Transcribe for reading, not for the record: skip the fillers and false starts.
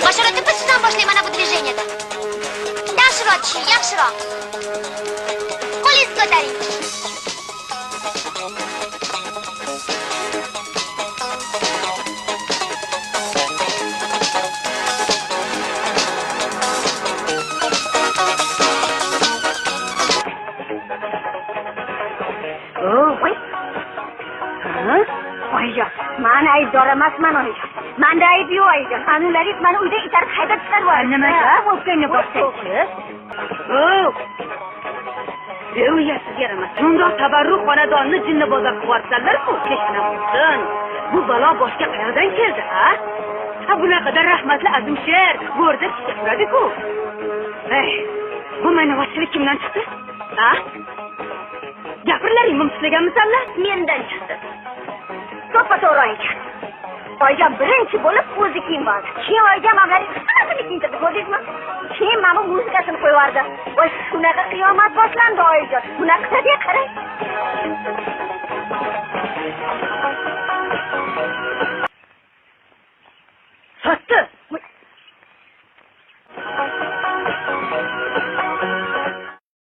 Bashorat opa, sizdan boshlayman mana bu движениеni. Yaxshiroq tushing, yaxshiroq. Qo'lingizni ko'taring. Mana aybdor emasman oyijon. Menda ayb yo'q oyijon. Qonunlaringiz meni uyda itarib haydab chiqarib yubordi. Nimaga? O'pkangga bossangiz. Uyasiz yaramas. Bundoq tabarruk xonadonni jinni bozor qilyapsanlar-ku. Kechana bo'lsin. Bu balo boshga qayerdan keldi, ha? Bunaqada rahmatli Azimsher go'rda chiqaradi-ku. Bu ma'naviyatchilik kimdan chiqdi? Ha? Gapirlaring, mumsilaganmisanlar? Mendan chiqdi. To'ppa-to'g'ri ekan. Oyijon birinchi bo'lib o'zi kiyib oldi. Keyin oyijon mamlaring hammasini kiyintirdi, ko'rdingizmi? Keyin mana muzikasini qo'yib yubordi. Voy, shunaqa qiyomat boshlandi oyijon. Bunaqaga qarang. Sotdi.